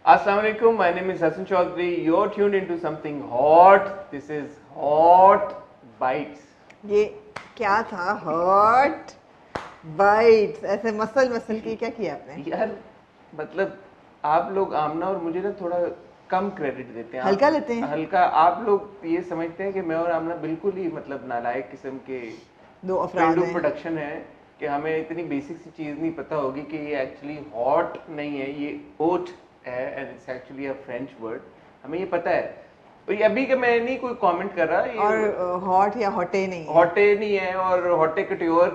Assalamualaikum, my name is Hassan Chaudhary. You're tuned into something hot. This is Hot Bites. ये क्या था? Hot bytes, ऐसे muscle muscle के क्या किया आपने? यार मतलब आप लोग आमना और मुझे ना थोड़ा कम क्रेडिट देते हैं। हल्का लेते हैं। हल्का। आप लोग ये समझते हैं कि मैं और आमना बिल्कुल ही मतलब नालायक किस्म के दो अफराद हैं। प्रोडक्शन है कि हमें इतनी बेसिक सी चीज़ नहीं पता होगी कि ये एक्चुअली हॉट नहीं है, ये ओट है and it's actually a French word. हमें ये पता है। तो ये अभी के मैं नहीं कोई कमेंट कर रहा, ये और हॉट या हॉटे नहीं है। हॉटे नहीं है और हॉटे कट्योर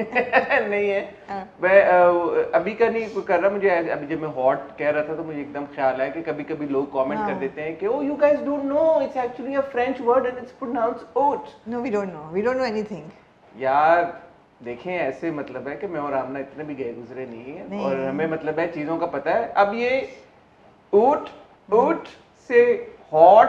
नहीं है। हाँ। मैं अभी का नहीं कोई कर रहा। मुझे अभी जब मैं हॉट कह रहा था तो मुझे एकदम ख्याल आया कि कभी कभी लोग कमेंट हाँ। कर देते हैं कि oh you guys don't know it's actually a French word and it's pronounced oat. No we don't know anything. यार देखें, ऐसे मतलब है कि मैं और आमना इतने भी गए गुजरे नहीं है नहीं। और हमें मतलब है चीजों का पता है। अब ये ऊट ऊट से हॉट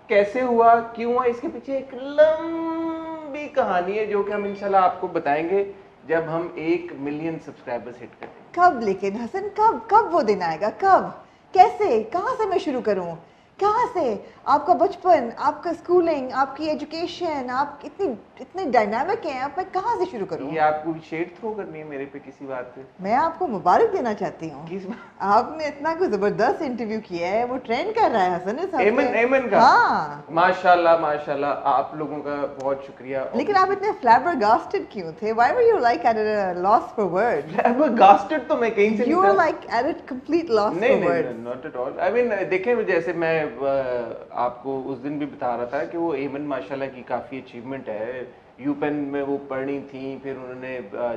कैसे हुआ, क्यों हुआ, इसके पीछे एक लंबी कहानी है जो कि हम इंशाल्लाह आपको बताएंगे जब हम 1 मिलियन सब्सक्राइबर्स हिट करेंगे। कब लेकिन हसन, कब वो दिन आएगा? कब, कैसे, कहाँ से मैं शुरू करूँ? कहाँ से? आपका बचपन, आपका स्कूलिंग, आपकी एजुकेशन, आप इतने डायनामिक हैं, अब मैं कहाँ से शुरू करूँ? ये आपको शेड थ्रो करनी है मेरे पे किसी बात पे? मैं आपको मुबारक देना चाहती हूँ। किस बात? आपने इतना कोई जबरदस्त इंटरव्यू किया है, वो ट्रेंड कर रहा है हसन इस हफ्ते। एमन का? हाँ। माशाल्लाह माशाल्लाह, आप लोगों का बहुत शुक्रिया। लेकिन आप इतने flabbergasted क्यों थे? Why were you like at a loss for words? Flabbergasted तो मैं कहीं से You नहीं were था। like at a complete loss नहीं for नहीं words. Not at all. I mean देखें, जैसे मैं आपको उस दिन भी बता रहा था कि वो एमन माशाल्लाह की काफ़ी अचीवमेंट है। यूपेन में वो पढ़ी थी, फिर उन्होंने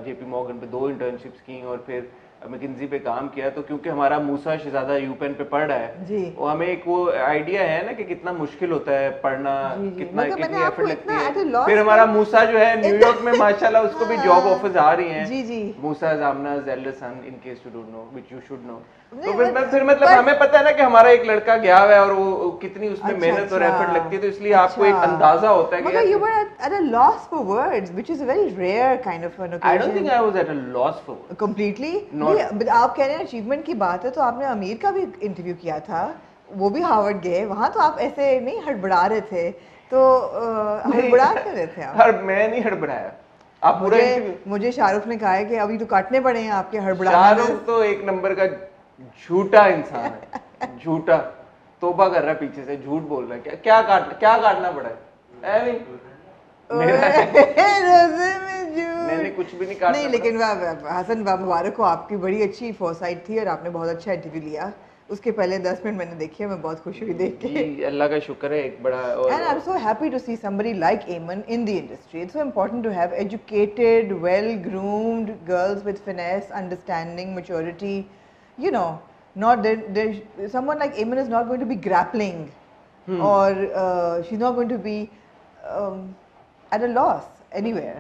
जेपी मॉर्गन पे 2 इंटर्नशिप्स की और फिर मैकिंजी पे काम किया। तो क्योंकि हमारा मूसा शहजादा यूपेन पे पढ़ रहा है, जी। वो हमें एक वो आइडिया है ना कि कितना मुश्किल होता है पढ़ना, जी, जी। कितना मतलब मैंने कितनी आपको एफर्ट लगती इतना at a है। loss फिर हमारा कर- मूसा जो है न्यूयॉर्क में माशाल्लाह उसको भी जॉब हाँ। ऑफर्स आ रही हैं। जी, जी। मूसा जामना's elder son in case you don't know, which you should know। नहीं, तो फिर मतलब but- हमें पता है ना कि हमारा एक लड़का गया हुआ है और वो कितनी उसमें अच्छा, मेहनत और अच्छा। एफर्ट लगती है, तो इसलिए आपको एक अंदाजा होता है कि मगर you were at a loss for words, which is a very rare kind of an occasion. I don't think I was at a loss for Completely? Not- नहीं, आप कह रहे हैं अचीवमेंट की बात है, तो आपने अमीर का भी इंटरव्यू किया था, वो भी हार्वर्ड गए, वहाँ तो आप ऐसे नहीं हड़बड़ा रहे थे, तो हड़बड़ा क्यों रहे थे आप? हर मैं नहीं हड़बड़ाया। आप पूरा इंटरव्यू। मुझे शाहरुख ने कहा है कि अभी तो काटने पड़े हैं आपके हड़बड़ाने शाहरुख में। तो एक नंबर का झूठा इंसान है, झूठा। तौबा कर रहा है, पीछे से झूठ बोल रहा है। क्या काटना पड़ा है? ऐ नहीं मेरा रोज़े में झूठ। मैंने कुछ भी नहीं काटना नहीं, लेकिन हसन मुबारक हो, आपकी बड़ी अच्छी फोरसाइट थी और आपने बहुत अच्छा इंटरव्यू लिया। उसके पहले 10 मिनट मैंने देखे, मैं बहुत खुश हुई देख के। जी अल्लाह का शुक्र है, एक बड़ा And I'm so happy to see somebody like Eamon in the industry. It's so important to have educated, well-groomed girls with finesse, understanding, maturity. You know, not there. Someone like Eamon is not going to be grappling, or she's not going to be at a loss anywhere.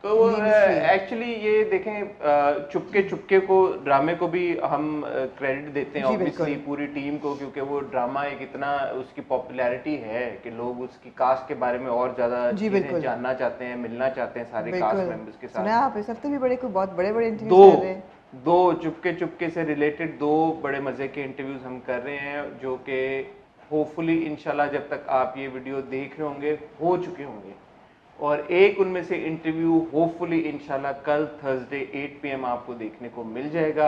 तो in the industry. Actually ये देखें, चुपके चुपके को ड्रामे को भी हम credit देते हैं जी, ऑब्वियसली बिल्कुल। पूरी टीम को, क्योंकि वो ड्रामा एक इतना उसकी पॉपुलैरिटी है कि लोग उसकी कास्ट के बारे में और ज़्यादा जी, चीज़ें बिल्कुल। जानना चाहते हैं, मिलना चाहते हैं सारे कास्ट बिल्कुल। मेंबर्स के सुना साथ। आप इस हफ्ते भी बहुत बड़े बड़े दो इंटरव्यू कर रहे हैं। दो चुपके चुपके से रिलेटेड 2 बड़े मज़े के इंटरव्यूज हम कर रहे हैं, जो कि होपफुली इंशाल्लाह जब तक आप ये वीडियो देख रहे होंगे हो चुके होंगे। और एक उनमें से इंटरव्यू होपफुली इंशाल्लाह कल थर्सडे 8 PM आपको देखने को मिल जाएगा।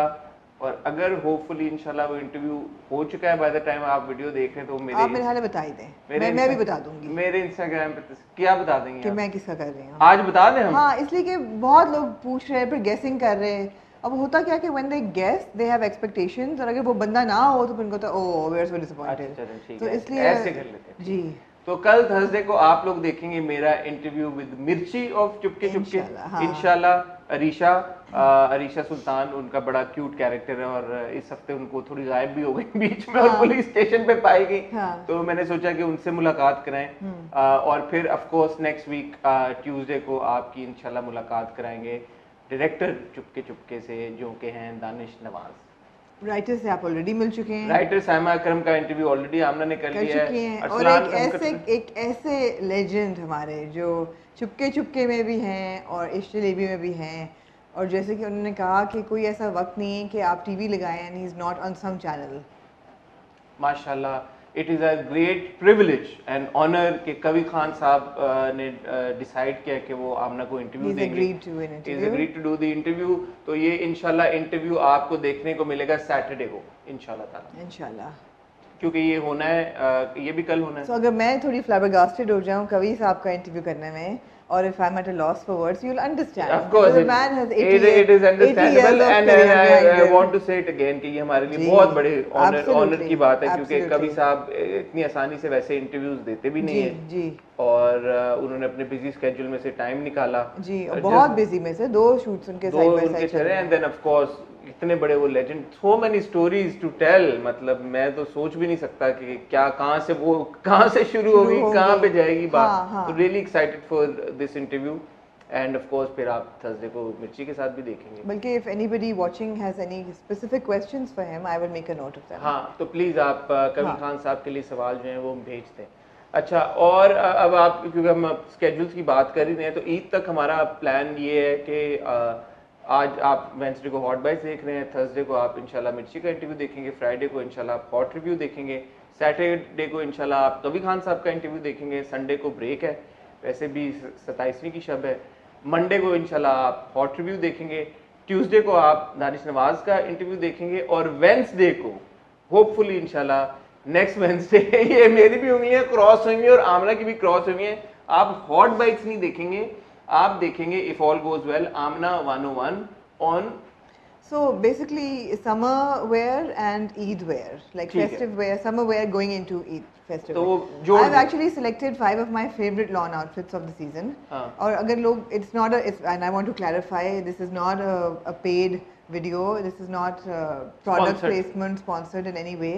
और अगर होपफुली इंशाल्लाह वो इंटरव्यू हो चुका है बाय द टाइम आप वीडियो देख रहे हैं, तो आप मेरे हाल बता ही दें, मैं भी बता दूंगी मेरे इंस्टाग्राम पे क्या बता देंगे कि आप? मैं किसका कर रही हूँ। आज बता दें हम? हाँ, इसलिए कि बहुत लोग पूछ रहे हैं, फिर गेसिंग कर रहे हैं। अब होता क्या कि when they guess they have expectations, और अगर वो बंदा ना हो तो फिर उनको तो oh we are so disappointed. अच्छा, ठीक तो है, इसलिए ऐसे कर लेते हैं। जी। तो कल थर्सडे को आप लोग देखेंगे मेरा इंटरव्यू विद मिर्ची ऑफ चुपके चुपके इंशाल्लाह, हाँ। इंशाल्लाह। अरीशा सुल्तान उनका बड़ा क्यूट कैरेक्टर है और इस हफ्ते उनको थोड़ी गायब भी हो गई बीच में और हाँ। पुलिस स्टेशन पे पाई गई। हाँ। तो मैंने सोचा कि उनसे मुलाकात कराएं। और फिर of course next week Tuesday को आपकी इंशाल्लाह मुलाकात कराएंगे डायरेक्टर चुपके चुपके से, जो कि हैं दानिश नवाज। राइटर से आप ऑलरेडी मिल चुके हैं, राइटर साइमा अकरम का इंटरव्यू ऑलरेडी आमना ने कर लिया चुकी है। हैं। और अरसलान एक ऐसे लेजेंड हमारे जो चुपके चुपके में भी हैं और इश्क जलेबी में भी हैं, और जैसे कि उन्होंने कहा कि कोई ऐसा वक्त नहीं है कि आप टीवी लगाएं and he is not on some channel. माशाल्लाह it is a great privilege and honour कि कवि खान साहब ने डिसाइड किया कि वो आमना को इंटरव्यू देंगे। He's agreed to do the interview। तो ये इंशाल्लाह इंटरव्यू आपको देखने को मिलेगा सैटरडे को इंशाल्लाह, क्योंकि ये होना है, ये भी कल होना है। So अगर मैं थोड़ी flabbergasted हो जाऊँ कवि साहब का इंटरव्यू करने में, or if I'm at a loss for words, you'll understand. Of course, the man has 80 it is understandable, and I want to say it again कि ये हमारे लिए बहुत बड़े ऑनर की बात है, क्योंकि कवि साहब इतनी आसानी से वैसे इंटरव्यूज देते भी नहीं है, और उन्होंने अपने बिजी स्केड्यूल में से टाइम निकाला जी, बहुत बिजी में से 2 शूट्स उनके साइड बाय साइड चल रहे हैं, एंड देन ऑफ कोर्स इतने बड़े वो legend, so many stories to tell, मतलब मैं तो सोच भी नहीं सकता कि क्या कहाँ से शुरू होगी, कहाँ पे जाएगी बात। तो really excited for this interview, end of course फिर आप थर्सडे को मिर्ची के साथ भी देखेंगे। बल्कि if anybody watching has any specific questions for him, I will make a note of that. हाँ, तो प्लीज आप कवि खान साहब के लिए सवाल जो है वो भेज दें। अच्छा, और अब आप, क्योंकि हम स्केड्यूल्स की बात कर ही रहे हैं, तो ईद तक हमारा प्लान ये है कि आज आप वेंसडे को हॉट बाइट्स देख रहे हैं, थर्सडे को आप इंशाल्लाह मिर्ची का इंटरव्यू देखेंगे, फ्राइडे को इंशाल्लाह आप हॉट रिव्यू देखेंगे, सैटरडे को इंशाल्लाह आप कवि खान साहब का इंटरव्यू देखेंगे, संडे को ब्रेक है, वैसे भी 27वीं की शब है, मंडे को इंशाल्लाह आप हॉट रिव्यू देखेंगे, ट्यूसडे को आप दानिश नवाज का इंटरव्यू देखेंगे, और वेंसडे को होपफुली इंशाल्लाह नेक्स्ट वेंसडे ये मेरी भी उंगलियां क्रॉस हुई हैं और आमना की भी क्रॉस हुई हैं, आप हॉट बाइट्स नहीं देखेंगे, आप देखेंगे if all goes well Aamna 101 on. So basically summer wear and Eid wear, like festive wear, summer wear going into Eid festive. So I've actually selected 5 of my favorite lawn outfits of the season. और अगर लोग, it's not a, and I want to clarify, this is not a paid video, this is not product placement sponsored in any way.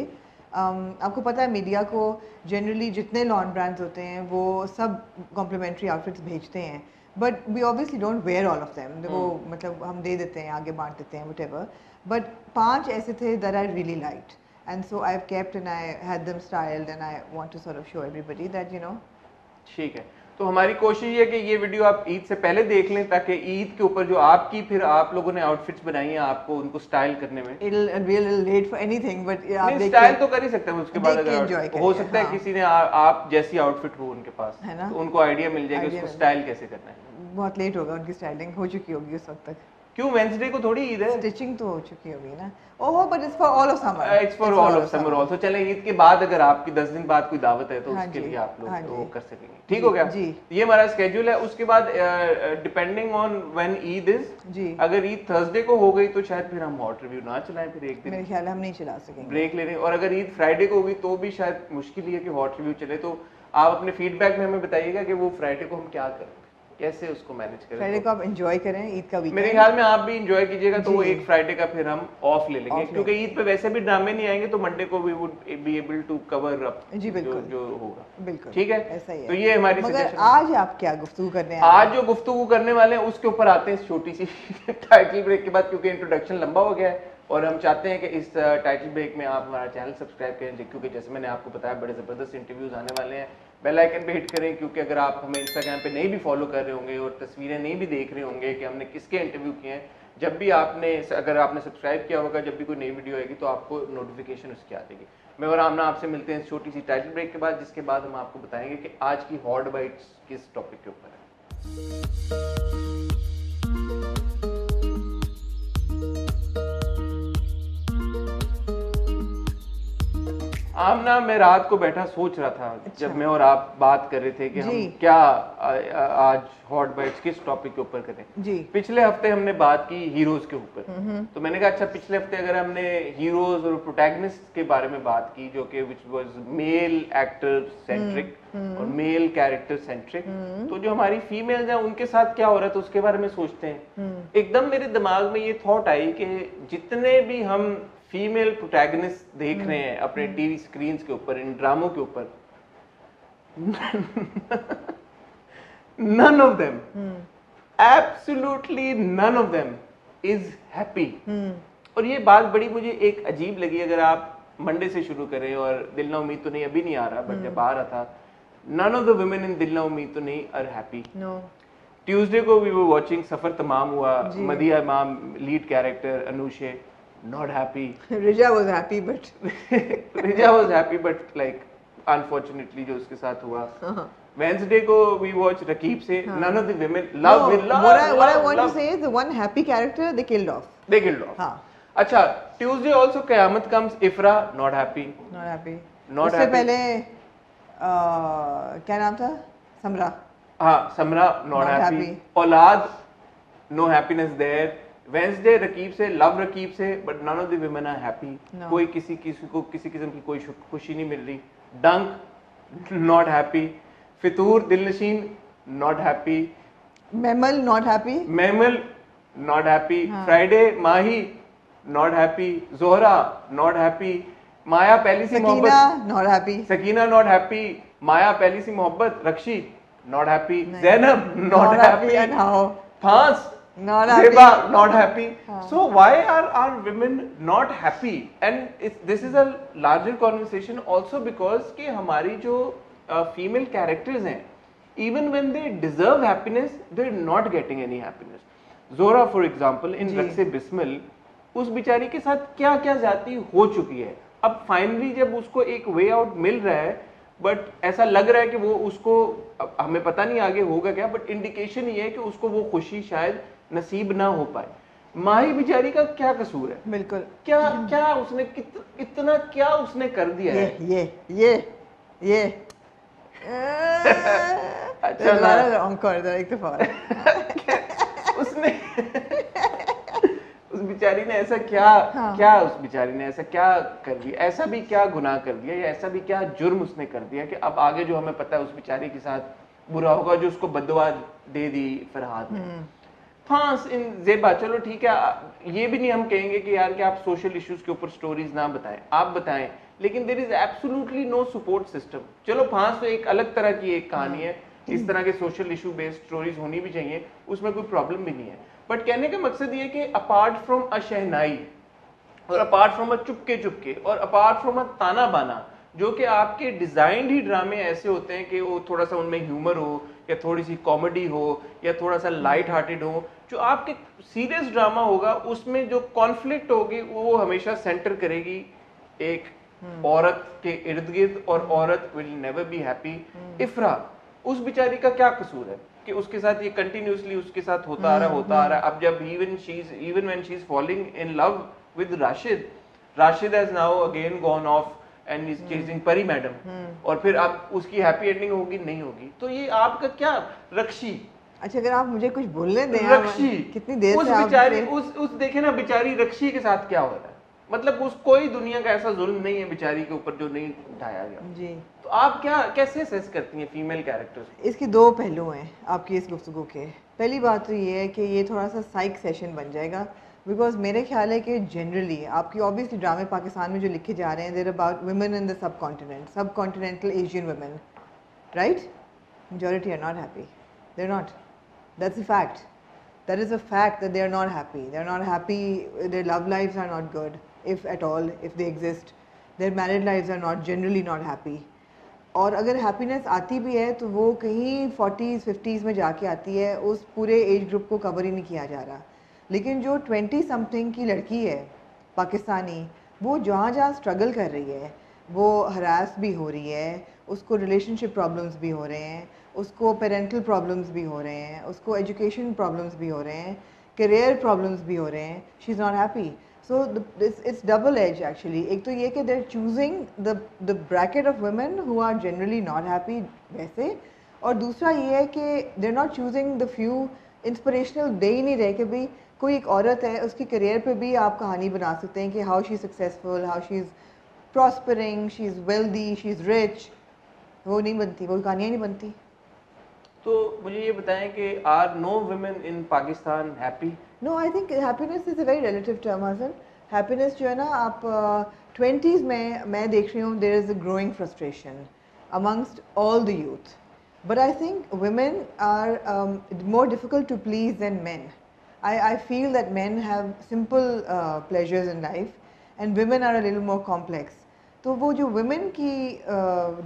आपको पता है media को generally जितने lawn brands होते हैं वो सब कॉम्प्लीमेंट्री आउटफिट्स भेजते हैं, but we obviously don't wear all of them, वो मतलब हम दे देते हैं, आगे बांट देते हैं, व्हाटएवर, बट 5 ऐसे थे that I really liked, and so I have kept and I had them styled, and I want to sort of show everybody that you know. ठीक है, तो हमारी कोशिश ये है कि ये वीडियो आप ईद से पहले देख लें, ताकि ईद के ऊपर जो आपकी फिर आप लोगों ने आउटफिट्स बनाई हैं, आपको उनको स्टाइल करने में It'll be a little late for anything, but आप स्टाइल तो कर ही सकते हैं, उसके बाद अगर हो सकता है किसी ने आप जैसी आउटफिट हो उनके पास, तो उनको आइडिया मिल जाएगा उसको स्टाइल कैसे करना है। बहुत लेट होगा, उनकी स्टाइलिंग हो चुकी होगी उस वक्त तक। क्यों, वेंसडे को थोड़ी ईद है, स्टिचिंग तो हो चुकी होगी ना। Oh, but it's for all of summer, it's for all of summer also. चलें, ईद के बाद अगर आपकी 10 दिन बाद कोई दावत है तो उसके लिए आप लोग वो कर सकेंगे, ठीक हो गया जी। ये हमारा स्केड्यूल है। उसके बाद depending on when Eid is जी, अगर ईद थर्सडे को हो गई तो शायद फिर हम हॉट रिव्यू ना चलाएं, फिर एक दिन मेरे ख्याल हम नहीं चला सकेंगे, ब्रेक ले लें, और अगर ईद फ्राइडे को होगी तो भी शायद मुश्किल ही है कि हॉट रिव्यू चले। तो आप अपने फीडबैक में हमें बताइएगा कि वो फ्राइडे को हम क्या करें, कैसे उसको मैनेज करें। फ्राइडे को आप एंजॉय करें, ईद का वीकेंड मेरे ख्याल में आप भी एंजॉय कीजिएगा, तो वो एक फ्राइडे का फिर हम ऑफ ले लेंगे, क्योंकि ईद पे वैसे भी ड्रामे नहीं आएंगे, तो मंडे को we would be able to cover up जी, बिल्कुल जो होगा, बिल्कुल ठीक है, ऐसा ही है। तो ये हमारी मगर आज आप क्या गुफ्तगू करने हैं? आज जो गुफ्तगू करने वाले हैं उसके ऊपर आते हैं छोटी सी टाइटल ब्रेक के बाद, क्योंकि इंट्रोडक्शन लंबा हो गया है, और हम चाहते हैं कि इस टाइटल ब्रेक में आप हमारा चैनल सब्सक्राइब करें, क्योंकि जैसे मैंने आपको बताया बड़े ज़बरदस्त इंटरव्यूज आने वाले हैं। बेल आइकन पे हिट करें, क्योंकि अगर आप हमें इंस्टाग्राम पे नहीं भी फॉलो कर रहे होंगे और तस्वीरें नहीं भी देख रहे होंगे कि हमने किसके इंटरव्यू किए हैं, जब भी अगर आपने सब्सक्राइब किया होगा, जब भी कोई नई वीडियो आएगी तो आपको नोटिफिकेशन उसकी आ जाएगी। मैं और आमना आपसे मिलते हैं छोटी सी टाइटल ब्रेक के बाद, जिसके बाद हम आपको बताएंगे कि आज की हॉट बाइट्स किस टॉपिक के ऊपर है। आमना, मैं रात को बैठा सोच रहा था, जब मैं और आप बात कर रहे थे कि हम क्या आज हॉट बाइट्स किस टॉपिक के ऊपर करें जी। पिछले हफ्ते हमने बात की हीरोज के ऊपर, तो मैंने कहा अच्छा पिछले हफ्ते अगर हमने हीरोज और प्रोटैगनिस्ट के बारे में बात की, जो कि which was male actor centric और मेल कैरेक्टर सेंट्रिक, तो जो हमारी फीमेल्स हैं उनके साथ क्या हो रहा है, तो उसके बारे में सोचते हैं। एकदम मेरे दिमाग में ये थॉट आई कि जितने भी हम फीमेल प्रोटैगनिस्ट देख रहे हैं अपने टीवी स्क्रीन्स के ऊपर, इन ड्रामों के ऊपर, none of them, absolutely none of them is happy। और ये बात बड़ी मुझे एक अजीब लगी। अगर आप मंडे से शुरू करें, और दिल ना उम्मीद तो नहीं अभी नहीं आ रहा, बट जब आ रहा था, none of the women in दिल ना उम्मीद तो नहीं are happy। ट्यूसडे को we were watching Safar Tamam Hua, Madiha Imam lead character Anoushay, not happy. Rija was happy, but Rija was happy, but like unfortunately जो उसके साथ हुआ. Wednesday को we watched Rakib से. None of the women love no, will love. what I want love. to say is the one happy character they killed off. They killed off. हाँ. अच्छा, Tuesday also Qiyamत comes. Ifra not happy. Not happy. Not उससे happy. पहले क्या नाम था? समरा. हाँ, समरा not happy. औलाद no happiness there. Wednesday Raqib से, love रकीब से, but none of the women are happy. No. कोई किसी को किसी किस्म की कोई खुशी नहीं मिल रही. Dunk not happy. Fitoor दिलनशीन not happy. Memal not happy. Memel not happy. हाँ. Friday Mahi not happy. Zohra not happy. माया पहली सी मोहब्बत. Sakina not happy. Sakina not happy. माया पहली सी मोहब्बत. रक्षी not happy. Zainab not happy. And how? Fans Not happy. Zeba not happy. हाँ. So why are women not happy? And this is a larger conversation also because कि हमारी जो female characters हैं, even when they deserve happiness, they're not getting any happiness. Zora for example in रक्से Bismil उस बिचारी के साथ क्या क्या जाती हो चुकी है. अब फाइनली जब उसको एक वे आउट मिल रहा है, बट ऐसा लग रहा है कि वो उसको, हमें पता नहीं आगे होगा क्या, बट इंडिकेशन ये है कि उसको वो खुशी शायद नसीब ना हो पाए. माही बिचारी का क्या कसूर है? बिल्कुल. क्या उसने इतना क्या उसने कर दिया है? ये अच्छा ना encore एक दफा उसने उस बिचारी ने ऐसा क्या क्या उस बिचारी ने ऐसा क्या कर दिया, ऐसा भी क्या गुनाह कर दिया या ऐसा भी क्या जुर्म उसने कर दिया कि अब आगे जो हमें पता है उस बिचारी के साथ बुरा होगा, जो उसको बददुआ दे दी फरहाद ने. हाँ इन जेबा चलो ठीक है, ये भी नहीं हम कहेंगे कि यार कि आप सोशल इश्यूज के ऊपर स्टोरीज ना बताएं, आप बताएं, लेकिन there is absolutely no support system. चलो फांस तो एक अलग तरह की एक कहानी है, इस तरह के सोशल इशू बेस्ड स्टोरीज होनी भी चाहिए, उसमें कोई प्रॉब्लम भी नहीं है. बट कहने का मकसद ये कि अपार्ट फ्रॉम अ शहनाई और अपार्ट फ्रॉम अ चुपके और अपार्ट फ्रॉम अ ताना बाना, जो कि आपके डिजाइंड ही ड्रामे ऐसे होते हैं कि वो थोड़ा सा उनमें ह्यूमर हो या थोड़ी सी कॉमेडी हो या थोड़ा सा लाइट हार्टेड हो, जो आपके सीरियस ड्रामा होगा उसमें जो कॉन्फ्लिक्ट होगी वो हमेशा सेंटर करेगी एक औरत के इर्द गिर्द, और औरत विल नेवर बी हैप्पी. इफ्रा उस बिचारी का क्या कसूर है कि उसके साथ ये कंटिन्यूसली उसके साथ होता आ रहा है. अब जब even when she is falling in love with Rashid has now again gone of and is chasing परी मैडम, और फिर अब उसकी हैप्पी एंडिंग होगी नहीं होगी. तो ये आपका क्या रक्षी. अच्छा अगर आप मुझे कुछ बोलने दें, रक्षी कितनी देर उस से बिचारी उस देखे ना बिचारी रक्षी के साथ क्या हो रहा है, मतलब उस कोई दुनिया का ऐसा जुल्म नहीं है बिचारी के ऊपर जो नहीं उठाया गया जी. तो आप क्या कैसे असेस करती हैं फीमेल कैरेक्टर्स? इसके दो पहलू हैं आपकी इस गुफ्तगू के. पहली बात तो ये है कि ये थोड़ा सा साइक सेशन बन जाएगा, बिकॉज मेरे ख्याल है कि जनरली आपकी ऑब्वियसली ड्रामे पाकिस्तान में जो लिखे जा रहे हैं there about women in the subcontinental Asian women, right? Majority are not happy, they are not. That's a fact. That is a fact that they are not happy. They are not happy. Their love lives are not good, if at all, if they exist. Their married lives are not generally not happy. और अगर happiness आती भी है तो वो कहीं 40s 50s में जाके आती है, उस पूरे एज ग्रुप को कवर ही नहीं किया जा रहा. लेकिन जो 20 समथिंग की लड़की है पाकिस्तानी, वो जहाँ जहाँ स्ट्रगल कर रही है, वो हरास भी हो रही है, उसको रिलेशनशिप प्रॉब्लम्स भी हो रहे हैं, उसको पेरेंटल प्रॉब्लम्स भी हो रहे हैं, उसको एजुकेशन प्रॉब्लम्स भी हो रहे हैं, करियर प्रॉब्लम्स भी हो रहे हैं. She is not happy. So it's double edge actually. एक तो ये कि they are choosing the bracket of women who are generally not happy वैसे, और दूसरा ये है कि they are not choosing the few inspirational. They ही नहीं रहे कि भाई कोई एक औरत है, उसकी करियर पे भी आप कहानी बना सकते हैं कि how she successful, how she is prospering, she is wealthy, she is rich. वो नहीं बनती, वो कहानियाँ नहीं बनती. तो मुझे ये बताएं कि are no women in Pakistan happy? No, I think happiness is a very relative term. Hasan happiness जो है ना, आप 20s में मैं देख रही हूँ there is a growing frustration amongst all the youth, but I think women are more difficult to please than man. I feel that men have simple pleasures in life and women are a little more complex. तो वो जो women की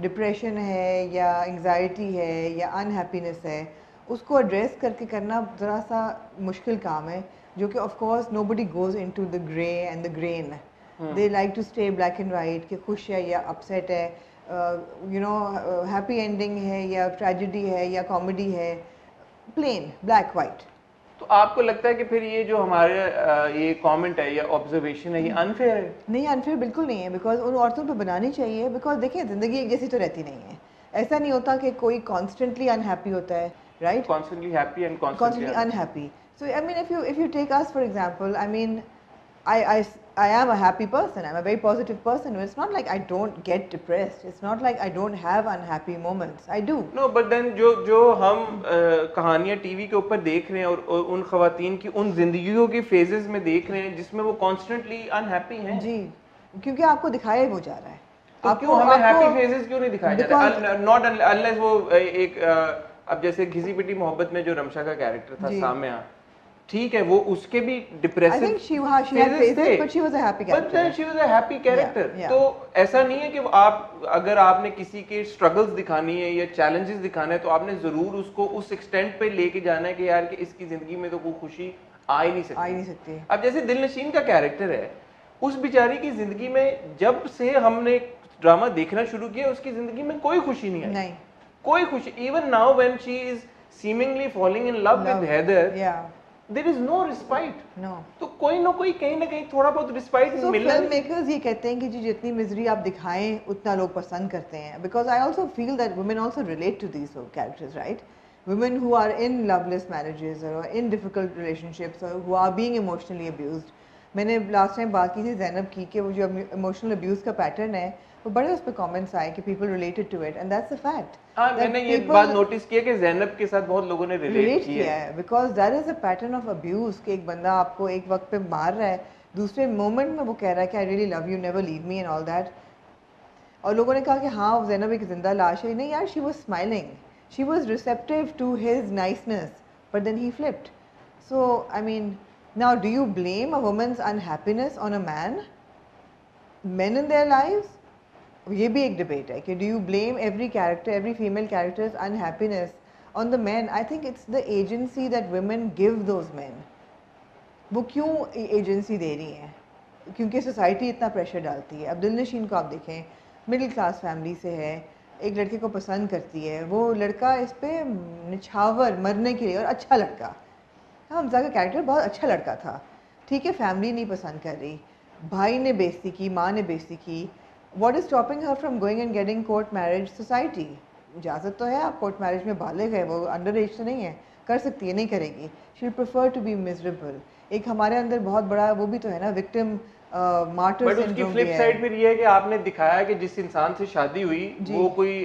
depression है या anxiety है या unhappiness है, उसको एड्रेस करके करना ज़रा सा मुश्किल काम है. जो कि of course nobody goes into the grey and the grain. They like to stay black and white कि खुश है या upset है, happy ending है या tragedy है या comedy है, plain black white. तो आपको लगता है कि फिर ये जो हमारे ये कमेंट है या ऑब्जर्वेशन है ये अनफेयर है? नहीं, अनफेयर बिल्कुल नहीं है, बिकॉज उन औरतों पे बनानी चाहिए, बिकॉज देखिए ज़िंदगी एक जैसी तो रहती नहीं है. ऐसा नहीं होता कि कोई कॉन्स्टेंटली अनहैप्पी होता है, right? Constantly happy and constantly unhappy. So I mean if you take us for example, I mean I am a happy person. I'm a very positive person. It's not like I don't get depressed. It's not like I don't have unhappy moments. I do. No, but then जो हम कहानियाँ TV के ऊपर देख रहे हैं और उन खवातीन की उन जिंदगियों के फेजेस में देख रहे हैं जिसमें वो कॉन्स्टेंटली अनहैप्पी हैं. जी, क्योंकि आपको दिखाया वो जा रहा है. तो क्यों हमें हैप्पी फेजेस क्यों नहीं दिखाए जा रहे? नॉट अनलेस वो एक अब जैसे घिसी पिटी मोहब्बत में जो रमशा का कैरेक्टर था सामिया, ठीक है, वो उसके भी depressive I think she had phases, but she was a happy character. But then she was a happy character. Yeah. तो ऐसा नहीं है कि आप अगर आपने किसी के स्ट्रगल्स दिखानी है या चैलेंजेस दिखाने हैं तो आपने जरूर उसको उस एक्सटेंट पे लेके जाना है कि यार कि इसकी जिंदगी में तो कोई खुशी आ ही नहीं सकती. अब जैसे दिलनशीन का कैरेक्टर है, उस बेचारी की जिंदगी में जब से हमने ड्रामा देखना शुरू किया उसकी जिंदगी में कोई खुशी नहीं आई. कोई खुशी. Even now when she is seemingly falling in love with Haider, there is no respite. No. तो कोई ना कोई कहीं ना कहीं थोड़ा बहुत respite मिलना. फिल्म मेकर्स ये कहते हैं कि जी जितनी मिजरी आप दिखाएं उतना लोग पसंद करते हैं. Because I also feel that women also relate to these characters, right? Women who are in loveless marriages or in difficult relationships or who are being emotionally abused. मैंने लास्ट टाइम बात की थी ज़ैनब की कि वो जो इमोशनल अब्यूज का pattern है वो बड़े उस पर कमेंट्स आए कि people related to it and that's a fact. हाँ, मैंने ये बात नोटिस किया कि ज़ैनब के साथ बहुत लोगों ने रिलेट किया है because that is a pattern of abuse कि एक बंदा आपको एक वक्त पे मार रहा है, दूसरे मोमेंट में वो कह रहा है कि I really love you, never leave me and all that. और लोगों ने कहा कि हाँ ज़ैनब एक जिंदा लाश है. नहीं यार, she was smiling, she was receptive to his niceness, but then he flipped. So I mean, now do you blame a woman's unhappiness on a man, men in their lives? ये भी एक डिबेट है कि do you blame every character, every female character's unhappiness on the men? I think it's the agency that women give those men. वो क्यों agency दे रही हैं? क्योंकि सोसाइटी इतना प्रेशर डालती है. अब दिलनशीन को आप देखें, मिडिल क्लास फैमिली से है, एक लड़के को पसंद करती है, वो लड़का इस पे निछावर मरने के लिए, और अच्छा लड़का, हमजा का कैरेक्टर बहुत अच्छा लड़का था, ठीक है, फैमिली नहीं पसंद कर रही, भाई ने बेइज्जती की, माँ ने बेइज्जती की. What is stopping her from going and getting court marriage? Society इजाज़त तो है, आप कोर्ट मैरिज में बालिग है, वो अंडर एज तो नहीं है, कर सकती है, नहीं करेगी. She will prefer to be miserable. एक हमारे अंदर बहुत बड़ा वो भी तो है ना, विक्टिम मार्टर सिंड्रोम. उसकी फ्लिप साइड फिर ये है कि आपने दिखाया कि जिस इंसान से शादी हुई वो कोई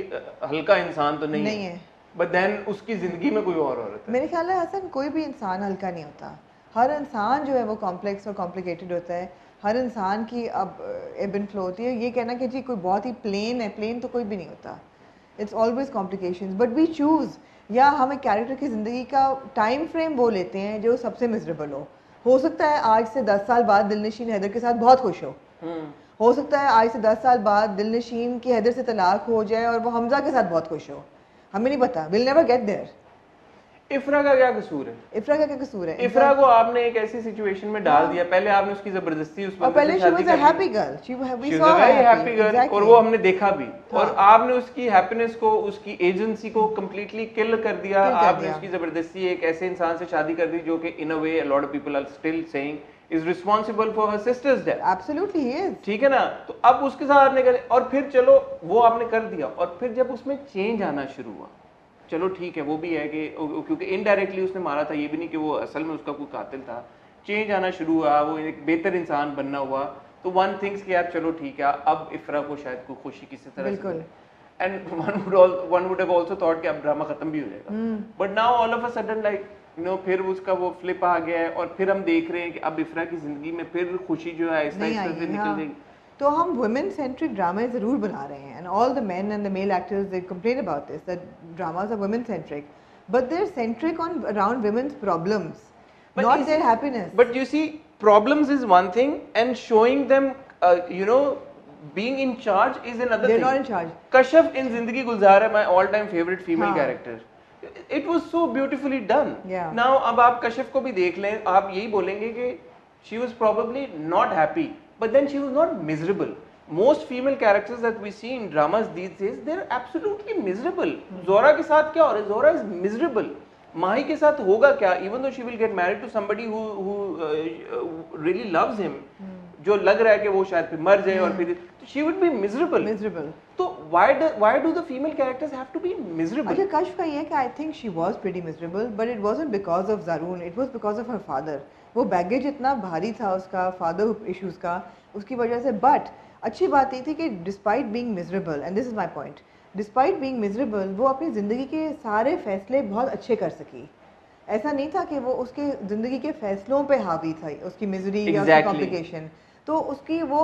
हल्का इंसान तो नहीं है. But then उसकी जिंदगी में कोई और औरत है. मेरे ख्याल है हसन, कोई भी इंसान हल्का नहीं होता. हर इंसान जो है वो कॉम्प्लेक्स और कॉम्प्लिकेटेड होता है. हर इंसान की अब एब एंड फ्लो होती है. ये कहना कि जी कोई बहुत ही प्लेन है, प्लेन तो कोई भी नहीं होता. It's always complications, but we choose. या हम एक कैरेक्टर की ज़िंदगी का टाइम फ्रेम वो लेते हैं जो सबसे मिजरेबल हो सकता है आज से 10 साल बाद दिलनशीन हैदर के साथ बहुत खुश हो सकता है आज से 10 साल बाद दिलनशीन की हैदर से तलाक हो जाए और वो हमजा के साथ बहुत खुश हो. हमें नहीं पता, will never get there. Ifra का क्या कसूर है? इफ्रा का क्या कसूर है? इफ्रा को आपने एक ऐसी सिचुएशन में डाल दिया. पहले आपने उसकी जबरदस्ती उस बंदे से शादी कर दी. Happy girl, she was a very happy girl, और वो हमने देखा भी. और आपने उसकी हैप्पीनेस को, उसकी एजेंसी को कंप्लीटली किल कर दिया. आपने उसकी जबरदस्ती एक ऐसे इंसान से शादी कर दी जो कि in a way a lot of people are still saying is responsible for her sister's death. Absolutely he is. ठीक है ना. तो अब उसके साथ आपने कर, और फिर चलो वो आपने कर दिया, और फिर जब उसमें चेंज आना शुरू हुआ, चलो ठीक है, वो भी है कि क्योंकि इनडायरेक्टली उसने मारा था, ये भी नहीं कि वो असल में उसका कोई कातिल था. चेंज आना शुरू हुआ, वो एक बेहतर इंसान बनना हुआ, तो वन थिंग्स कि यार चलो ठीक है, अब इफ्रा को शायद कोई खुशी किसी तरह से. And one would have also thought कि अब ड्रामा खत्म भी हो जाएगा. But now all of a sudden like फिर उसका वो फ्लिप आ गया है, और फिर हम देख रहे हैं कि अब इफ्रा की जिंदगी में फिर खुशी जो है इस तरह से निकल जाएगी. तो हम वुमेन सेंट्रिक ड्रामे ज़रूर बना रहे हैं, and all the men and the male actors they complain about this that dramas are women centric, but they are centric on around women's problems, not their happiness. But you see, problems is one thing and showing them being in charge is another thing. They're not in charge. Kashaf in Zindagi Gulzar Hai my all time favourite female character. It was so beautifully done. Yeah. Now अब आप कशिफ को भी देख लें, आप यही बोलेंगे कि she was probably not happy, but then she was not miserable. Most female characters that we see in dramas these days, they're absolutely miserable. Zora के साथ क्या हो रहा है? Zora is miserable. माही के साथ होगा क्या? Even though she will get married to somebody who really loves him, जो लग रहा है कि वो शायद फिर मर जाए और फिर तो she would be miserable. Miserable. तो why do the female characters have to be miserable? अच्छा कश्फ का ये है कि I think she was pretty miserable, but it wasn't because of Zaroon. It was because of her father. वो baggage इतना भारी था उसका फादर इश्यूज का, उसकी वजह से. बट अच्छी बात ये थी कि despite being miserable, and this is my point, despite being miserable वो अपनी ज़िंदगी के सारे फैसले बहुत अच्छे कर सकी. ऐसा नहीं था कि वो उसके ज़िंदगी के फैसलों पे हावी था, उसकी मिजरी या उसकी कॉम्प्लिकेशन. तो उसकी वो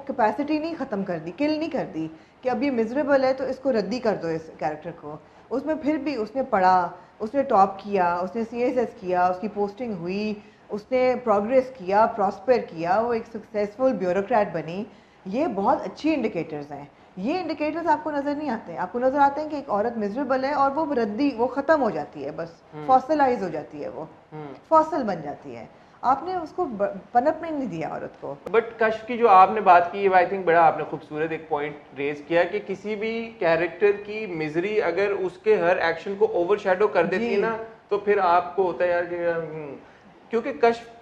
कैपेसिटी नहीं ख़त्म कर दी, किल नहीं कर दी कि अब ये मिजरेबल है तो इसको रद्दी कर दो इस कैरेक्टर को. उसमें फिर भी उसने पढ़ा, उसने टॉप किया, उसने CSS किया, उसकी पोस्टिंग हुई, उसने प्रोग्रेस किया, प्रॉस्पर किया, वो एक सक्सेसफुल ब्यूरोक्रेट बनी. ये बहुत अच्छी इंडिकेटर्स हैं. ये इंडिकेटर्स आपको नज़र नहीं आते हैं. आपको नज़र आते हैं कि एक औरत मिजरेबल है और वो रद्दी, वो ख़त्म हो जाती है, बस फॉसिलाइज हो जाती है, वो फॉसिल बन जाती है. आपने उसको पनपने नहीं दिया औरत को. बट कश्फ की जो आपने बात की, आई थिंक बड़ा आपने खूबसूरत एक पॉइंट रेज किया कि किसी भी कैरेक्टर की मिजरी अगर उसके हर एक्शन को ओवरशैडो कर देती है ना, तो फिर आपको होता है यार कि क्योंकि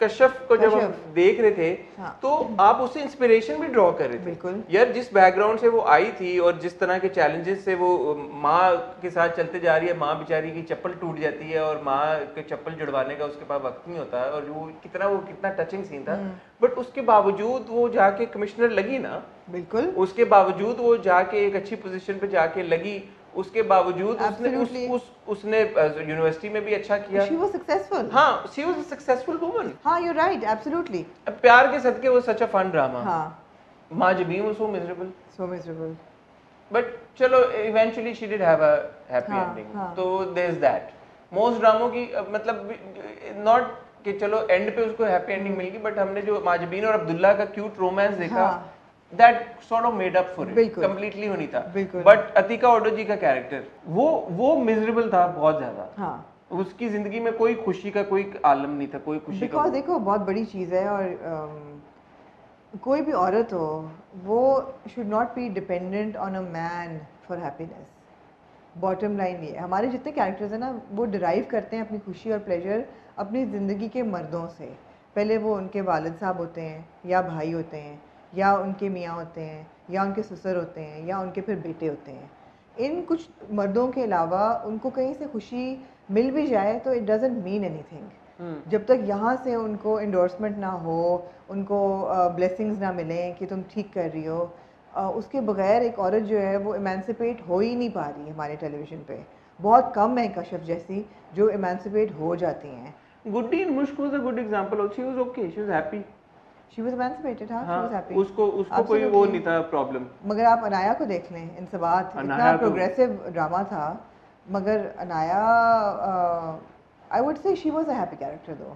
कश्फ को जब हम देख रहे थे, हाँ. तो आप उससे इंस्पिरेशन भी ड्रॉ कर रहे थे. बिल्कुल यार जिस बैकग्राउंड से वो आई थी और जिस तरह के चैलेंजेस से वो माँ के साथ चलते जा रही है, माँ बेचारी की चप्पल टूट जाती है और माँ के चप्पल जुड़वाने का उसके पास वक्त नहीं होता, और वो कितना टचिंग सीन था. बट उसके बावजूद वो जाके कमिश्नर लगी ना, बिल्कुल, उसके बावजूद वो जाके एक अच्छी पोजीशन पे जाके लगी, उसके बावजूद उसने यूनिवर्सिटी में भी अच्छा किया. She was successful. हाँ, she was a successful woman. हाँ, you're right, absolutely. प्यार के सदके वो सच अ फन ड्रामा. हाँ. माँ Jabeen was so miserable. So miserable. But चलो eventually she did have a happy हाँ, ending. हाँ. तो there's that. Most ड्रामों की मतलब not कि चलो एंड पे उसको हैप्पी एंडिंग मिल गई, बट हमने जो माँ जबीन और अब्दुल्ला का क्यूट रोमांस देखा, हाँ. that sort of made up for it. बिल्कुल. Completely नहीं था. बिल्कुल. But अतीका ओडो जी का कैरेक्टर वो मिजरेबल था बहुत ज्यादा. हाँ. उसकी जिंदगी में कोई खुशी का कोई आलम नहीं था, कोई खुशी का. देखो बहुत बड़ी चीज़ है, और कोई भी औरत हो वो should not be dependent on a man for happiness. Bottom line ये, हमारे जितने कैरेक्टर्स हैं ना, वो डिराइव करते हैं अपनी खुशी और प्लेजर अपनी ज़िंदगी के मर्दों से. पहले वो उनके वालिद साहब होते हैं, या भाई होते हैं, या उनके मियाँ होते हैं, या उनके ससुर होते हैं, या उनके फिर बेटे होते हैं. इन कुछ मर्दों के अलावा उनको कहीं से खुशी मिल भी जाए तो इट डजंट मीन एनीथिंग. जब तक यहाँ से उनको इंडोर्समेंट ना हो, उनको ब्लेसिंग्स ना मिलें कि तुम ठीक कर रही हो, उसके बगैर एक औरत जो है वो इमेंसिपेट हो ही नहीं पा रही. हमारे टेलीविज़न पे बहुत कम है कश्फ जैसी जो इमेंसिपेट हो जाती हैं. गुड्डी इन मुश्क was a good example. She was okay, she was happy, she was emancipated. हाँ, शी वाज हैप्पी. उसको कोई वो नहीं था प्रॉब्लम. मगर आप अनाया को देख लें, इंसबात इतना प्रोग्रेसिव ड्रामा था, मगर Anaya I would say she was a happy character though.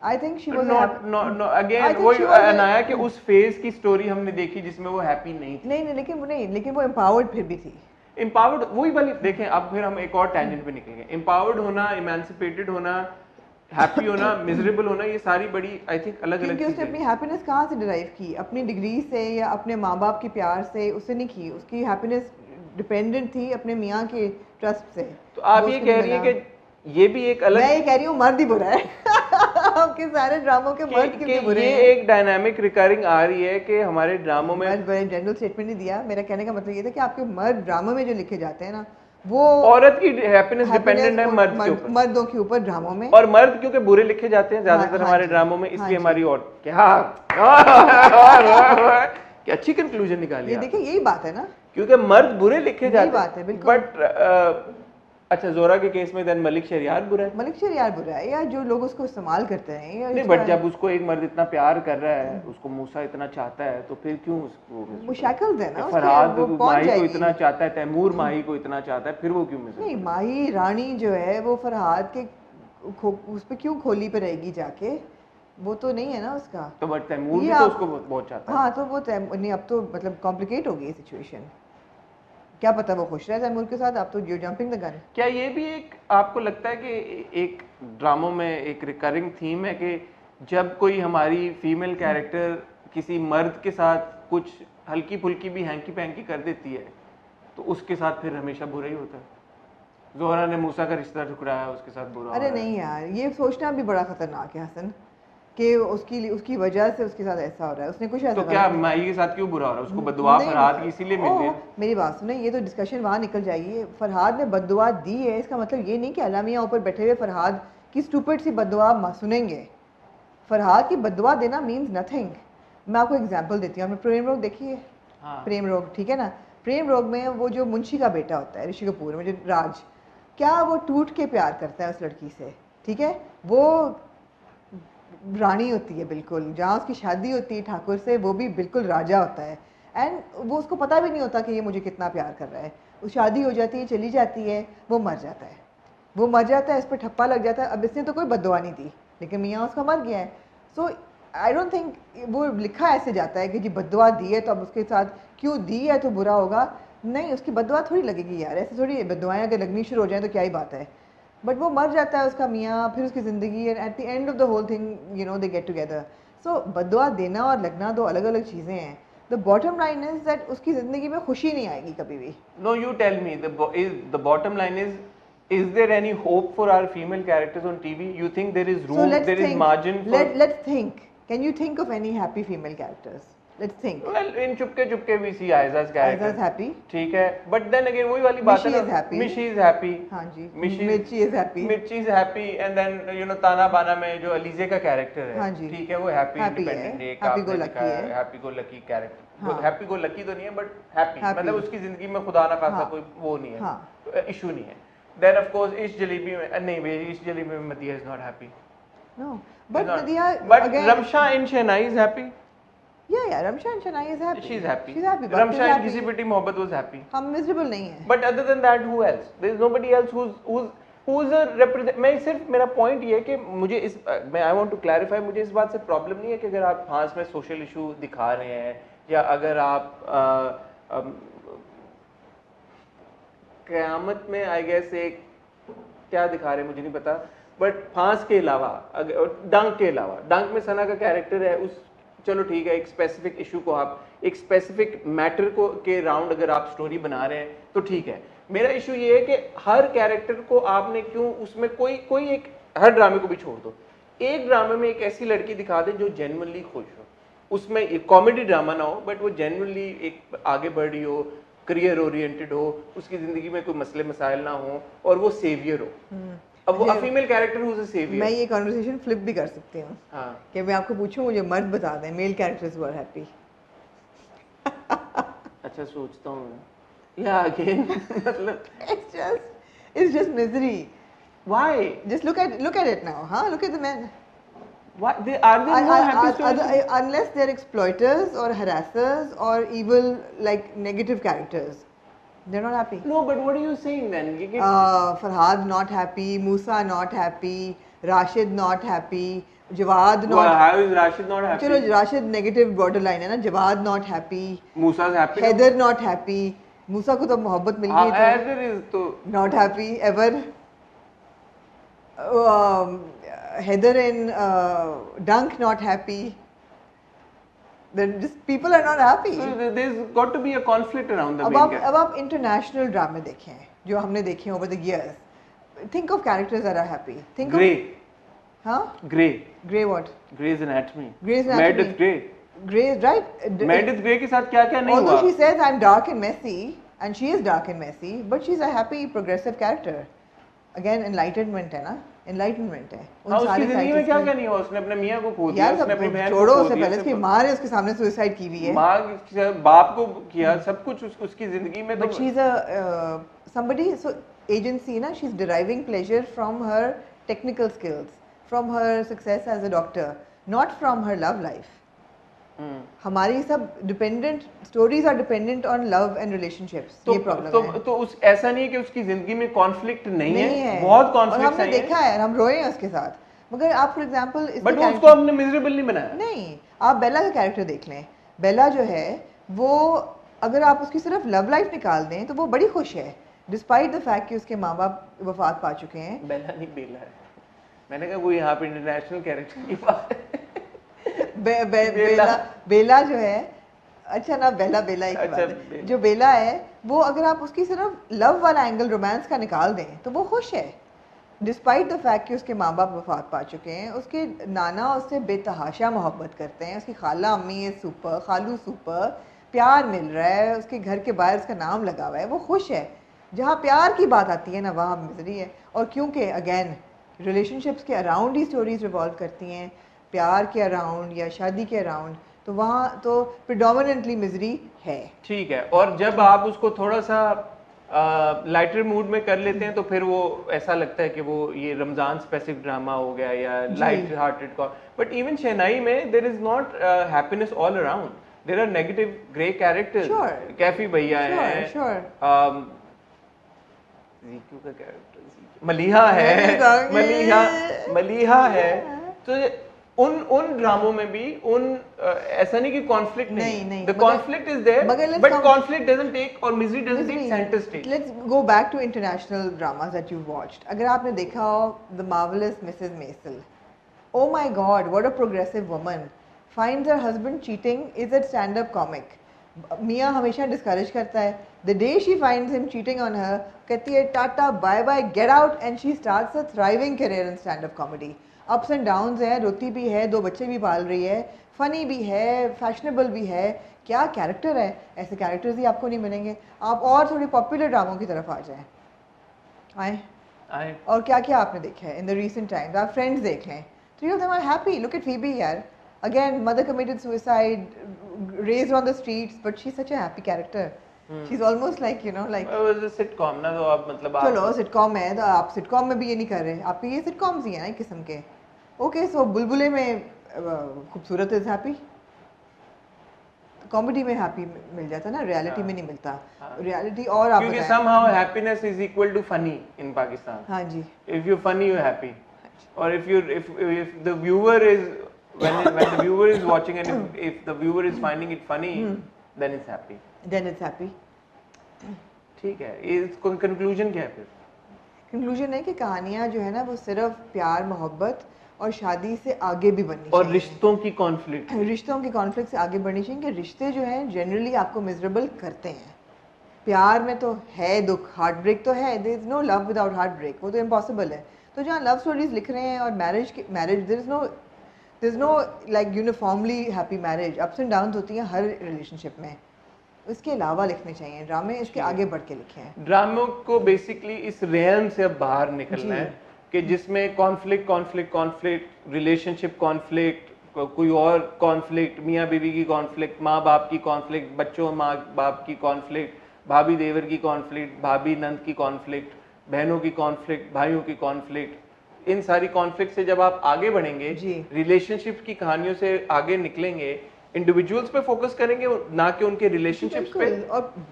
I think she was no again वो अनाया के उस फेज की स्टोरी हमने देखी जिसमें वो हैप्पी नहीं थी. नहीं, लेकिन वो एम्पावर्ड फिर भी थी. एम्पावर्ड वही वाली देखें. अब फिर हम एक और टेंजेंट पे निकलेंगे. एम्पावर्ड होना, इमेंसिपेटेड होना, हैप्पी होना, मिजरेबल होना, ये सारी बड़ी आई थिंक अलग अलग चीजें. क्योंकि उसने अपनी हैप्पीनेस कहाँ से डिराइव की? अपनी डिग्री से या अपने माँ बाप के प्यार से उससे नहीं की. उसकी हैप्पीनेस डिपेंडेंट थी अपने मियाँ के ट्रस्ट से. तो आप ये कह रही है कि ये भी एक अलग, मैं ये कह रही हूँ मर्द ही बुरा है. आपके सारे ड्रामों के मर्द क्यों बुरे हैं? ये एक डायनामिक रिकरिंग आ रही है कि हमारे ड्रामों में मर्द बड़े जनरल स्टेटमेंट नहीं दिया. मेरा कहने का मतलब ये था कि आपके मर्द ड्रामों में जो लिखे जाते हैं ना, वो औरत की हैप्पीनेस डिपेंडेंट है मर्द के ऊपर, मर्दों के ऊपर ड्रामों में. और मर्द क्योंकि बुरे लिखे जाते हैं ज्यादातर हमारे ड्रामों में, इसलिए हमारी और क्या अच्छी कंक्लूजन निकाली. ये देखिए यही बात है ना, क्योंकि मर्द बुरे लिखे जाते हैं. बात है बिल्कुल. बट अच्छा, जोरा के केस में देन मलिक शहरियार बुरा है. मलिक शहरियार बुरा है, या जो लोग उसको इस्तेमाल करते हैं. नहीं, बट जब उसको एक मर्द इतना प्यार कर रहा है, उसको मूसा इतना चाहता है, तो फिर क्यों उसको वो शैकल्स है ना. फरहाद माही को इतना चाहता है, तैमूर माही को इतना चाहता है, फिर वो क्यों मिस? नहीं, माही रानी जो है वो फरहाद के उस पे क्यों खोली पे रहेगी जाके? वो तो नहीं है ना उसका. तो बट तैमूर भी तो उसको बहुत चाहता है. हाँ, तो वो नहीं, अब तो मतलब कॉम्प्लिकेट हो गई सिचुएशन. क्या पता वो खुश रहे तैमूर के साथ, आप तो यू जंपिंग द गन। क्या ये भी एक आपको लगता है कि एक ड्रामों में एक रिकरिंग थीम है कि जब कोई हमारी फीमेल कैरेक्टर किसी मर्द के साथ कुछ हल्की फुल्की भी हैंकी पैंकी कर देती है तो उसके साथ फिर हमेशा बुरा ही होता है? जोहरा ने मूसा का रिश्ता ठुकराया, उसके साथ बुरा अरे हो रहा नहीं यार, ये सोचना भी बड़ा खतरनाक है हसन कि उसकी वजह से उसके साथ ऐसा हो रहा है, उसने कुछ ऐसा तो क्या माही के साथ क्यों बुरा हो रहा है? उसको बददुआ नहीं, फरहाद की इसीलिए मिल रही है। मेरी बात सुने, ये तो डिस्कशन वहाँ निकल जाएगी। फरहाद ने बददुआ दी है, इसका मतलब ये नहीं कि अल्लाह मियाँ ऊपर बैठे हुए फरहाद की स्टूपिड सी बददुआ सुनेंगे। फरहाद की बददुआ देना मीन्स नथिंग। मैं आपको एग्जांपल देती हूँ, आपने प्रेम रोग देखी है? हाँ। प्रेम रोग, ठीक है ना? प्रेम रोग में वो जो मुंशी का बेटा होता है ऋषि कपूर में, जो राज, क्या वो टूट के प्यार करता है उस लड़की से, ठीक है? वो रानी होती है बिल्कुल, जहाँ उसकी शादी होती है ठाकुर से, वो भी बिल्कुल राजा होता है। एंड वो उसको पता भी नहीं होता कि ये मुझे कितना प्यार कर रहा है। वो शादी हो जाती है, चली जाती है, वो मर जाता है। वो मर जाता है, इस पर ठप्पा लग जाता है। अब इसने तो कोई बददुआ नहीं दी, लेकिन मियाँ उसका मर गया है। सो आई डोंट थिंक वो लिखा ऐसे जाता है कि जी बददुआ दी है तो अब उसके साथ क्यों दी है तो बुरा होगा। नहीं, उसकी बददुआ थोड़ी लगेगी यार, ऐसे थोड़ी बददुआएं अगर लगनी शुरू हो जाए तो क्या ही बात है। बट वो मर जाता है उसका मियाँ, फिर उसकी ज़िंदगी, and at the end of the whole thing you know they get together. So बददुआ देना और लगना दो अलग अलग चीज़ें हैं। The bottom line is that उसकी ज़िंदगी में खुशी नहीं आएगी कभी भी। No, you tell me. The bottom line is there any hope for our female characters on TV? You think there is room, So let's there is think. margin for? Let's think. Can you think of any happy female characters? Let's think. Well, in Chupke Chupke we see Aiza's character. Aiza's happy. ठीक है, but then again वही वाली बात है Mishi ना. is happy. Mishi is happy. हाँ जी. Mishi Mirchi is happy. Mirchi is happy, and then you know ताना बाना में जो अलीजे का कैरेक्टर है, हाँ जी. ठीक है, वो हैप्पी इंडिपेंडेंट है, happy go lucky है, हैप्पी गो लकी कैरेक्टर. हाँ. हैप्पी गो लकी तो नहीं है, बट हैप्पी, मतलब उसकी जिंदगी में खुदा ना खासा हाँ. कोई वो नहीं है, हाँ. इशू नहीं है. Then of course इस जलेबी में नहीं भाई, इस जलेबी में मदिया is not happy. No, but Madiha But again. Ramsha and Shehnaai is happy. Yeah, Ramsha and Shehnaai is happy. She's happy. She's happy. Ramsha and Kisi Piti Mohabbat was happy. हम miserable नहीं है. But other than that, who else? There is nobody else who's a represent. मैं सिर्फ मेरा point ये है कि मुझे इस मैं I want to clarify, मुझे इस बात से problem नहीं है कि अगर आप फ्रांस में social issue दिखा रहे हैं या अगर आप क़यामत में I guess एक क्या दिखा रहे हैं मुझे नहीं पता, बट फांस के अलावा डंक के अलावा, डंक में सना का कैरेक्टर है, उस चलो ठीक है, एक स्पेसिफिक इशू को आप एक स्पेसिफिक मैटर को के राउंड अगर आप स्टोरी बना रहे हैं तो ठीक है. मेरा इशू ये है कि हर कैरेक्टर को आपने क्यों उसमें कोई एक हर ड्रामे को भी छोड़ दो, एक ड्रामे में एक ऐसी लड़की दिखा दें जो जेन्युइनली खुश हो, उसमें एक कॉमेडी ड्रामा ना हो बट वो जेन्युइनली एक आगे बढ़ रही हो, करियर ओरिएंटेड हो, उसकी जिंदगी में कोई मसले मसाइल ना हो और वो सेवियर हो. अब वो female character who is a saviour. मैं ये कन्वर्सेशन फ्लिप भी कर सकती हूँ. हाँ. कि मैं आपको पूछूं मुझे मर्द बता दें मेल कैरेक्टर्स वर हैप्पी. अच्छा सोचता हूँ या अगेन मतलब it's just misery. Why? Just look at it now, huh? Look at the men. Why are there no happy stories? Unless they're exploiters or harassers or evil like negative characters, they're not happy. No, but what are you saying then? Farhad not happy, Musa not happy, Rashid not happy, Jawad not. Well, how is Rashid not happy? चलो Rashid negative borderline है ना. Jawad not happy. Musa's happy. Heather not happy. Musa को तो मोहब्बत मिल गई तो. Heather is तो not happy ever. Heather and Dunk not happy. Then just people are not happy. So there's got to be a conflict around the main character. अब आप international ड्रामे देखें जो हमने देखे हैं over the years. Think of characters that are happy. Think Grey. of हाँ Grey what? Grey's Anatomy. Grey's Anatomy. Meredith Grey. Grey right. Meredith Grey के साथ क्या क्या नहीं हुआ. Although she says I'm dark and messy and she is dark and messy, but she's a happy progressive character. Again enlightenment है ना. Enlightenment है. उसकी जिंदगी में क्या क्या नहीं हुआ. उसने अपने मियाँ को खो दिया, उसने अपनी बहन को छोड़ो, खो उससे दिया, पहले उसकी माँ ने उसके सामने सुसाइड की हुई है. माँ बाप को किया, सब कुछ उसकी जिंदगी में. But she's a somebody, so agency ना, she's deriving pleasure from her technical skills, from her success as a doctor, not from her love life. हमारी सब dependent stories are dependent on love and relationships. ये problem है. तो उस ऐसा नहीं है कि उसकी जिंदगी में कॉन्फ्लिक्ट नहीं है. बहुत कॉन्फ्लिक्ट है. हमने देखा है, हम रोए हैं उसके साथ. मगर आप फॉर एग्जांपल बट उसको हमने मिजरेबल नहीं बनाया. नहीं, आप बेला का कैरेक्टर देख लें. बेला जो है वो अगर आप उसकी सिर्फ लव लाइफ निकाल दें तो वो बड़ी खुश है, डिस्पाइट द फैक्ट कि उसके माँ बाप वफात पा चुके हैं। बेला नहीं बेला है, मैंने कहा वो यहाँ पे इंटरनेशनल कैरेक्टर की बात है। बेला बेला जो है, अच्छा ना, बेला बेला एक अच्छा, बात है। जो बेला है वो अगर आप उसकी सिर्फ लव वाला एंगल रोमांस का निकाल दें तो वो खुश है, डिस्पाइट द फैक्ट कि उसके माँ बाप वफात पा चुके हैं। उसके नाना उससे बेतहाशा मोहब्बत करते हैं, उसकी खाला अम्मी है सुपर, खालू सुपर, प्यार मिल रहा है, उसके घर के बाहर उसका नाम लगा हुआ है, वो खुश है। जहाँ प्यार की बात आती है ना वहाँ मिजरी है। और क्योंकि अगेन रिलेशनशिप्स के अराउंड ही स्टोरीज रिवॉल्व करती हैं, प्यार के अराउंड या शादी के अराउंड, तो वहाँ तो प्रिडोमिनेंटली मिजरी है। ठीक है, और जब आप उसको थोड़ा सा लाइटर मूड में कर लेते हैं तो फिर वो ऐसा लगता है कि वो ये रमजान स्पेसिफिक ड्रामा हो गया या लाइट हार्टेड का। बट इवन शहनाई में there is not happiness all around, there are negative grey characters. Kaifi भैया है, जीक्यू का कैरेक्टर मलिहा है, मलिहा है। तो उन ड्रामों में भी ऐसा नहीं कि कॉन्फ्लिक्ट नहीं, the conflict is there, but conflict doesn't take or misery doesn't take center stage. Let's go back to international dramas that you've watched. अगर आपने देखा हो The Marvelous Mrs. Maisel, oh my God, what a progressive woman finds her husband cheating is a stand-up comic. मियाँ हमेशा discourage करता है, the day she finds him cheating on her, कहती है टाटा bye bye get out, and she starts a thriving career in stand-up comedy. Ups and downs है, रोती भी है, 2 बच्चे भी पाल रही है, फनी भी है, फैशनेबल भी है। क्या कैरेक्टर है, ऐसे कैरेक्टर्स ही आपको नहीं मिलेंगे। आप और थोड़ी पॉपुलर ड्रामों की तरफ आ जाएं, आए और क्या क्या आपने देखा है इन द रीसेंट टाइम्स। आप फ्रेंड्स देख लें, 3 of them are happy. Look at Phoebe यार, again mother committed suicide, raised on the streets, but she's such a happy character. She's almost like, you know, like it was a sitcom ना, तो आप मतलब चलो sitcom है तो आप sitcom में भी ये नहीं कर रहे, आपके ये सिटकॉम्स ही हैं ना एक किस्म के। ओके, सो बुलबुले में खूबसूरत इज हैप्पी, कॉमेडी में हैप्पी मिल जाता है ना, रियलिटी में नहीं मिलता। रियलिटी और आप क्योंकि somehow happiness is equal to funny in Pakistan. हाँ जी, if you're funny you're happy, or if the viewer is when the viewer is watching and if the viewer is finding it funny, then it's happy. ठीक है, इसको conclusion क्या है फिर? Conclusion है कि कहानियाँ जो है ना वो सिर्फ प्यार मोहब्बत और शादी से आगे भी बननी चाहिए, और रिश्तों की कॉन्फ्लिक्ट से आगे बढ़नी चाहिए। कि रिश्ते जो हैं जनरली आपको मिजरेबल करते हैं। प्यार में तो है दुख, हार्ट ब्रेक तो है, there is no love without heartbreak, वो तो इम्पॉसिबल है। तो जहाँ लव स्टोरीज लिख रहे हैं और marriage there is no like uniformly happy marriage, ups and downs होती हैं हर रिलेशनशिप में। इसके अलावा लिखने चाहिए ड्रामे, इसके आगे बढ़ के लिखे हैं। ड्रामों को बेसिकली इस रेलम से अब बाहर निकलना है कि जिसमें कॉन्फ्लिक्ट, रिलेशनशिप कॉन्फ्लिक्ट, कोई और कॉन्फ्लिक्ट, मियाँ बीवी की कॉन्फ्लिक्ट, माँ बाप की कॉन्फ्लिक्ट, बच्चों माँ बाप की कॉन्फ्लिक्ट, भाभी देवर की कॉन्फ्लिक्ट, भाभी नंद की कॉन्फ्लिक्ट, बहनों की कॉन्फ्लिक्ट, भाइयों की कॉन्फ्लिक्ट। इन सारी कॉन्फ्लिक्ट से जब आप आगे बढ़ेंगे, रिलेशनशिप की कहानियों से आगे निकलेंगे, इंडिविजुअल्स पे फोकस करेंगे ना कि उनके रिलेशनशिप्स पे।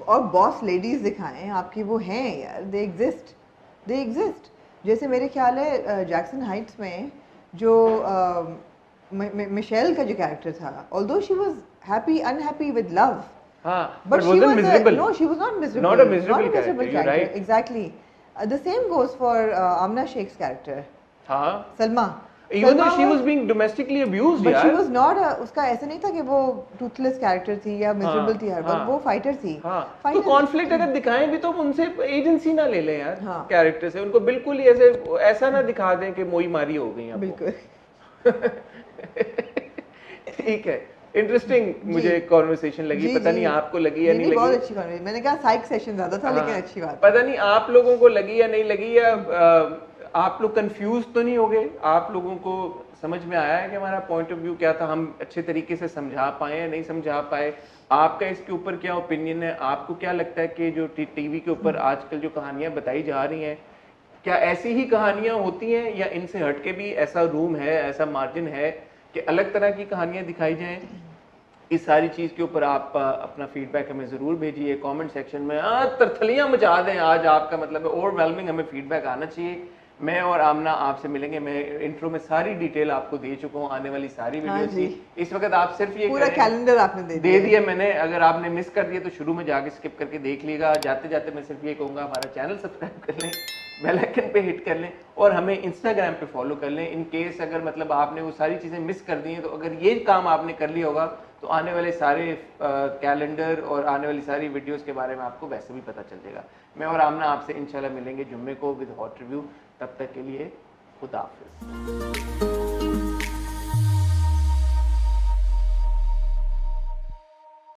और बॉस लेडीज दिखाएं आपकी, वो हैं यार, दे एग्जिस्ट। जैसे मेरे ख्याल है जैक्सन हाइट्स में जो मिशेल का जो कैरेक्टर था, although she was happy unhappy with love, but she was miserable. No, she was not miserable. Not a miserable character. You're right. Exactly. The same goes for Amna Sheikh's character. हाँ. Salma. Even though she was being domestically abused, but she was not उसका ऐसा नहीं था कि वो toothless character थी या miserable थी हर वक्त, वो fighter थी। तो conflict अगर दिखाएं भी तो उनसे एजेंसी ना ले लें यार, कैरेक्टर से उनको बिल्कुल ही ऐसा ना दिखा दें कि मोई मारी हो गई आपको। बिल्कुल। ठीक है, इंटरेस्टिंग मुझे कॉन्वर्सेशन लगी, पता नहीं आपको लगी या नहीं लगी। बहुत अच्छी कॉन्वर्सेशन, मैंने कहा साइक सेशन ज्यादा था लेकिन अच्छी बात। पता नहीं आप लोगों को लगी या नहीं लगी, या आप लोग कंफ्यूज तो नहीं हो गए, आप लोगों को समझ में आया है कि हमारा पॉइंट ऑफ व्यू क्या था, हम अच्छे तरीके से समझा पाए या नहीं समझा पाए, आपका इसके ऊपर क्या ओपिनियन है, आपको क्या लगता है कि जो टीवी के ऊपर आजकल जो कहानियां बताई जा रही हैं, क्या ऐसी ही कहानियां होती हैं या इनसे हटके भी ऐसा रूम है, ऐसा मार्जिन है कि अलग तरह की कहानियां दिखाई जाएं? इस सारी चीज़ के ऊपर आप अपना फीडबैक हमें ज़रूर भेजिए कमेंट सेक्शन में। तरथलियाँ मचा दें आज, आपका मतलब है ओवरवेलमिंग, हमें फीडबैक आना चाहिए मैं और आमना आपसे मिलेंगे। मैं इंट्रो में सारी डिटेल आपको दे चुका हूँ, आने वाली सारी हाँ वीडियोस जी। की। इस वक्त आप सिर्फ ये पूरा करें, कैलेंडर आपने दे दिया मैंने। अगर आपने मिस कर दिया तो शुरू में जाके स्किप करके देख लीजिएगा। जाते जाते मैं सिर्फ ये कहूँगा, हमारा चैनल सब्सक्राइब कर लें, बेल आइकन पे हिट कर लें और हमें इंस्टाग्राम पे फॉलो कर लें। इन केस अगर मतलब आपने वो सारी चीज़ें मिस कर दी हैं, तो अगर ये काम आपने कर लिया होगा तो आने वाले सारे कैलेंडर और आने वाली सारी वीडियोस के बारे में आपको वैसे भी पता चल जाएगा। मैं और आमना आपसे इंशाल्लाह मिलेंगे जुम्मे को विद हॉट रिव्यू। तब तक के लिए खुदा हाफिज़।